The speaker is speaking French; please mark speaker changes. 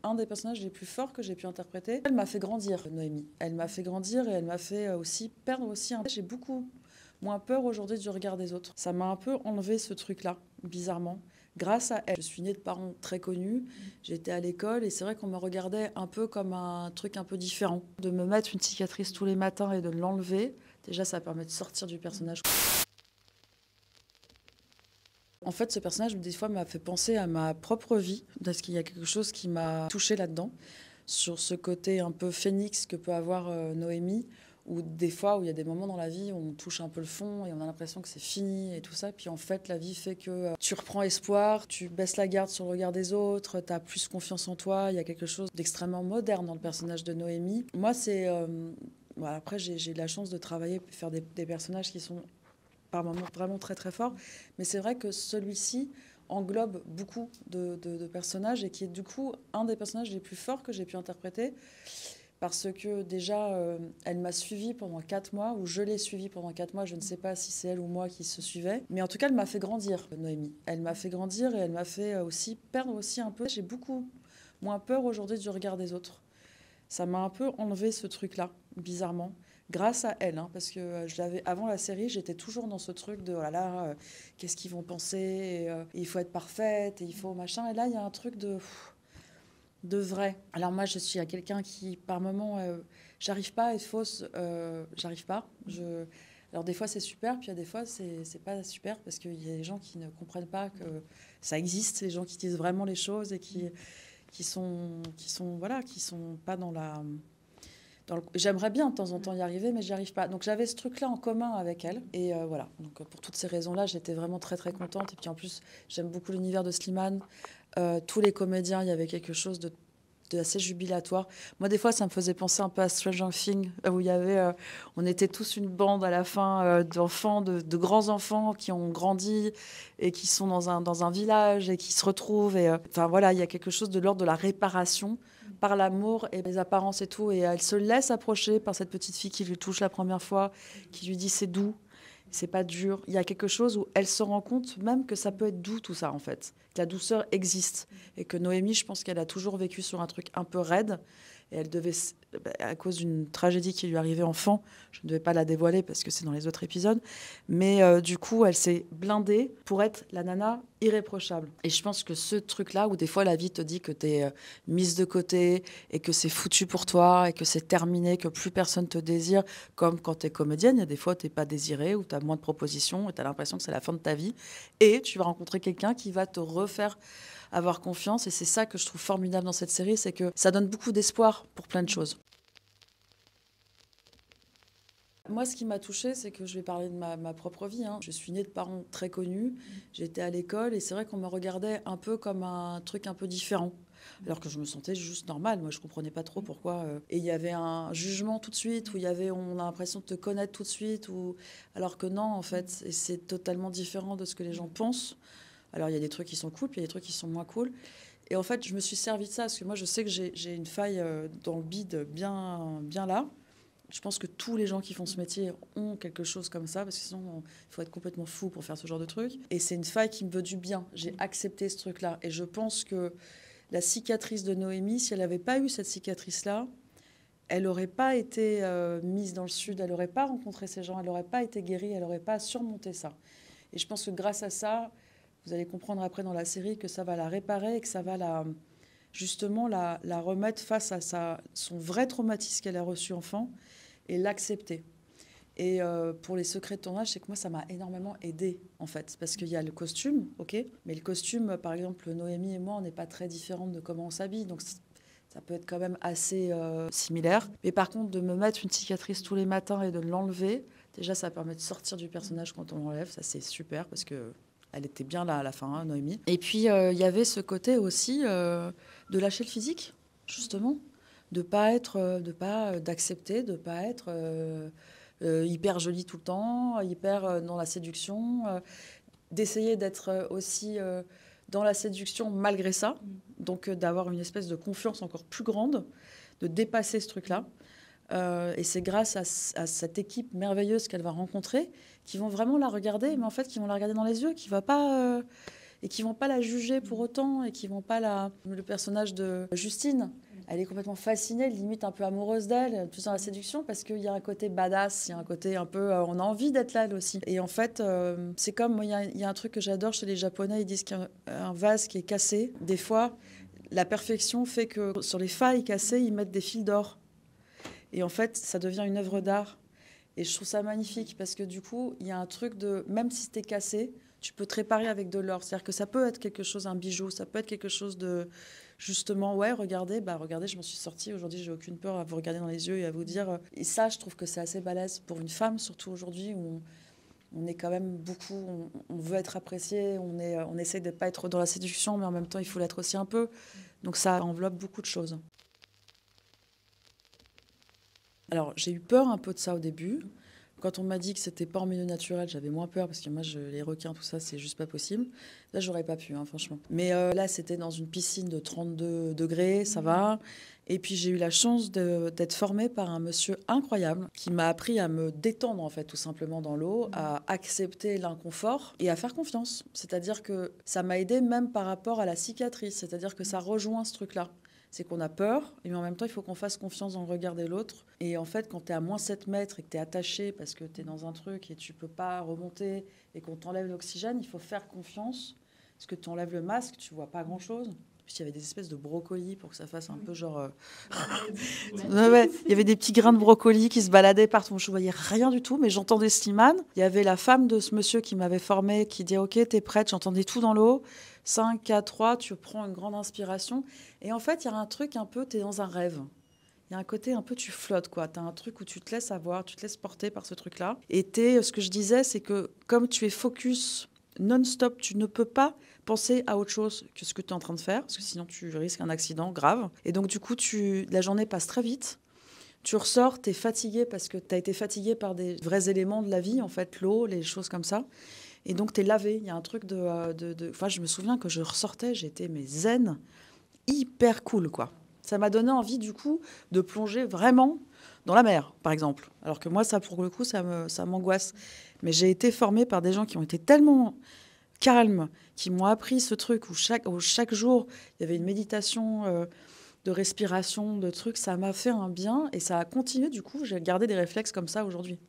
Speaker 1: un des personnages les plus forts que j'ai pu interpréter. Elle m'a fait grandir, Noémie. Elle m'a fait grandir et elle m'a fait aussi perdre aussi un... J'ai beaucoup moins peur aujourd'hui du regard des autres. Ça m'a un peu enlevé ce truc-là, bizarrement. Grâce à elle. Je suis née de parents très connus, j'étais à l'école et c'est vrai qu'on me regardait un peu comme un truc un peu différent. De me mettre une cicatrice tous les matins et de l'enlever, déjà ça permet de sortir du personnage. En fait, ce personnage, des fois, m'a fait penser à ma propre vie, parce qu'il y a quelque chose qui m'a touchée là-dedans, sur ce côté un peu phénix que peut avoir Noémie, où des fois, où il y a des moments dans la vie où on touche un peu le fond et on a l'impression que c'est fini et tout ça. Puis en fait, la vie fait que tu reprends espoir, tu baisses la garde sur le regard des autres, tu as plus confiance en toi. Il y a quelque chose d'extrêmement moderne dans le personnage de Noémie. Moi, c'est... voilà, après, j'ai eu la chance de travailler, faire des personnages qui sont par moments vraiment très très forts. Mais c'est vrai que celui-ci englobe beaucoup de personnages et qui est du coup un des personnages les plus forts que j'ai pu interpréter. Parce que déjà, elle m'a suivie pendant 4 mois, ou je l'ai suivie pendant 4 mois. Je ne sais pas si c'est elle ou moi qui se suivait. Mais en tout cas, elle m'a fait grandir, Noémie. Elle m'a fait grandir et elle m'a fait aussi perdre aussi un peu. J'ai beaucoup moins peur aujourd'hui du regard des autres. Ça m'a un peu enlevé ce truc-là, bizarrement, grâce à elle. Hein, parce que avant la série, j'étais toujours dans ce truc de, voilà, qu'est-ce qu'ils vont penser, il faut être parfaite, et il faut machin. Et là, il y a un truc de vrai. Alors moi, je suis à quelqu'un qui, par moment, j'arrive pas à être fausse, j'arrive pas. Alors des fois, c'est super, puis il y a des fois, c'est pas super, parce qu'il y a des gens qui ne comprennent pas que ça existe, les gens qui disent vraiment les choses et qui sont voilà, qui sont pas dans la... J'aimerais bien de temps en temps y arriver, mais j'y arrive pas. Donc j'avais ce truc-là en commun avec elle. Et voilà, donc pour toutes ces raisons-là, j'étais vraiment très très contente. Et puis en plus, j'aime beaucoup l'univers de Slimane. Tous les comédiens, il y avait quelque chose de assez jubilatoire. Moi, des fois, ça me faisait penser un peu à Stranger Things, où il y avait, on était tous une bande à la fin d'enfants, de grands enfants qui ont grandi et qui sont dans un village et qui se retrouvent. Et, enfin voilà, il y a quelque chose de l'ordre de la réparation par l'amour et les apparences et tout. Et elle se laisse approcher par cette petite fille qui lui touche la première fois, qui lui dit c'est doux. C'est pas dur. Il y a quelque chose où elle se rend compte même que ça peut être doux tout ça en fait. Que la douceur existe. Et que Noémie, je pense qu'elle a toujours vécu sur un truc un peu raide. Et elle devait, à cause d'une tragédie qui lui arrivait enfant, je ne devais pas la dévoiler parce que c'est dans les autres épisodes, mais du coup, elle s'est blindée pour être la nana irréprochable. Et je pense que ce truc-là, où des fois la vie te dit que t'es mise de côté et que c'est foutu pour toi et que c'est terminé, que plus personne te désire, comme quand t'es comédienne, il y a des fois t'es pas désirée ou t'as moins de propositions et t'as l'impression que c'est la fin de ta vie. Et tu vas rencontrer quelqu'un qui va te refaire avoir confiance. Et c'est ça que je trouve formidable dans cette série, c'est que ça donne beaucoup d'espoir pour plein de choses. Moi, ce qui m'a touchée, c'est que je vais parler de ma propre vie. Hein. Je suis née de parents très connus, j'étais à l'école et c'est vrai qu'on me regardait un peu comme un truc un peu différent. Alors que je me sentais juste normale, moi je comprenais pas trop pourquoi. Et il y avait un jugement tout de suite, où on a l'impression de te connaître tout de suite, alors que non, en fait, et c'est totalement différent de ce que les gens pensent. Alors il y a des trucs qui sont cool, puis il y a des trucs qui sont moins cool. Et en fait, je me suis servi de ça, parce que moi je sais que j'ai une faille dans le bide bien là. Je pense que tous les gens qui font ce métier ont quelque chose comme ça, parce que sinon, il faut être complètement fou pour faire ce genre de truc. Et c'est une faille qui me veut du bien. J'ai accepté ce truc-là. Et je pense que la cicatrice de Noémie, si elle n'avait pas eu cette cicatrice-là, elle n'aurait pas été mise dans le sud, elle n'aurait pas rencontré ces gens, elle n'aurait pas été guérie, elle n'aurait pas surmonté ça. Et je pense que grâce à ça, vous allez comprendre après dans la série que ça va la réparer et que ça va justement la remettre face à son vrai traumatisme qu'elle a reçu enfant et l'accepter. Et pour les secrets de tournage, c'est que moi, ça m'a énormément aidée, en fait. Parce qu'il y a le costume, ok, mais le costume, par exemple, Noémie et moi, on n'est pas très différentes de comment on s'habille. Donc, ça peut être quand même assez similaire. Mais par contre, de me mettre une cicatrice tous les matins et de l'enlever, déjà, ça permet de sortir du personnage quand on l'enlève. Ça, c'est super parce que elle était bien là à la fin, hein, Noémie. Et puis, il y avait ce côté aussi de lâcher le physique, justement. D'accepter, de pas être hyper jolie tout le temps, hyper dans la séduction, d'essayer d'être aussi dans la séduction malgré ça, donc d'avoir une espèce de confiance encore plus grande, de dépasser ce truc-là. Et c'est grâce à cette équipe merveilleuse qu'elle va rencontrer qui vont vraiment la regarder, mais en fait qui vont la regarder dans les yeux, qui va pas et qui vont pas la juger pour autant et qui vont pas la... Le personnage de Justine, elle est complètement fascinée, limite un peu amoureuse d'elle, plus dans la séduction, parce qu'il y a un côté badass, il y a un côté un peu... on a envie d'être là, elle aussi. Et en fait, c'est comme... moi, il y a un truc que j'adore chez les Japonais, ils disent qu'un vase qui est cassé, des fois, la perfection fait que sur les failles cassées, ils mettent des fils d'or. Et en fait, ça devient une œuvre d'art. Et je trouve ça magnifique parce que du coup, il y a un truc de... Même si c'était cassé, tu peux te réparer avec de l'or. C'est-à-dire que ça peut être quelque chose, un bijou, ça peut être quelque chose de... Justement, ouais, regardez, regardez, je m'en suis sortie. Aujourd'hui, j'ai aucune peur à vous regarder dans les yeux et à vous dire... Et ça, je trouve que c'est assez balèze pour une femme, surtout aujourd'hui, où on est quand même beaucoup... On veut être apprécié, on essaie de ne pas être dans la séduction, mais en même temps, il faut l'être aussi un peu. Donc ça enveloppe beaucoup de choses. Alors, j'ai eu peur un peu de ça au début. Quand on m'a dit que c'était pas en milieu naturel, j'avais moins peur parce que moi, les requins, tout ça, c'est juste pas possible. Là, j'aurais pas pu, hein, franchement. Mais là, c'était dans une piscine de 32 degrés, ça va. Et puis, j'ai eu la chance d'être formée par un monsieur incroyable qui m'a appris à me détendre, en fait, tout simplement dans l'eau, à accepter l'inconfort et à faire confiance. C'est-à-dire que ça m'a aidé même par rapport à la cicatrice. C'est-à-dire que ça rejoint ce truc-là. C'est qu'on a peur, mais en même temps, il faut qu'on fasse confiance dans le regard de l'autre. Et en fait, quand tu es à moins 7 mètres et que tu es attaché parce que tu es dans un truc et tu peux pas remonter et qu'on t'enlève l'oxygène, il faut faire confiance. Parce que tu enlèves le masque, tu vois pas grand-chose. Puis il y avait des espèces de brocolis pour que ça fasse un peu genre... Ouais, il y avait des petits grains de brocoli qui se baladaient partout. Je ne voyais rien du tout, mais j'entendais Slimane. Il y avait la femme de ce monsieur qui m'avait formée qui dit « Ok, t'es prête ?» J'entendais tout dans l'eau. 5, 4, 3, tu prends une grande inspiration. Et en fait, il y a un truc un peu, tu es dans un rêve. Il y a un côté un peu, tu flottes, quoi. Tu as un truc où tu te laisses avoir, tu te laisses porter par ce truc-là. Et ce que je disais, c'est que comme tu es focus non-stop, tu ne peux pas penser à autre chose que ce que tu es en train de faire, parce que sinon tu risques un accident grave. Et donc, du coup, la journée passe très vite. Tu ressors, tu es fatigué parce que tu as été fatigué par des vrais éléments de la vie, en fait, l'eau, les choses comme ça. Et donc, tu es lavé. Il y a un truc Enfin, je me souviens que je ressortais, j'étais zen, hyper cool, quoi. Ça m'a donné envie, du coup, de plonger vraiment dans la mer, par exemple. Alors que moi, ça, pour le coup, ça m'angoisse. Mais j'ai été formée par des gens qui ont été tellement calmes, qui m'ont appris ce truc où chaque jour, il y avait une méditation de respiration, de trucs. Ça m'a fait un bien et ça a continué. Du coup, j'ai gardé des réflexes comme ça aujourd'hui.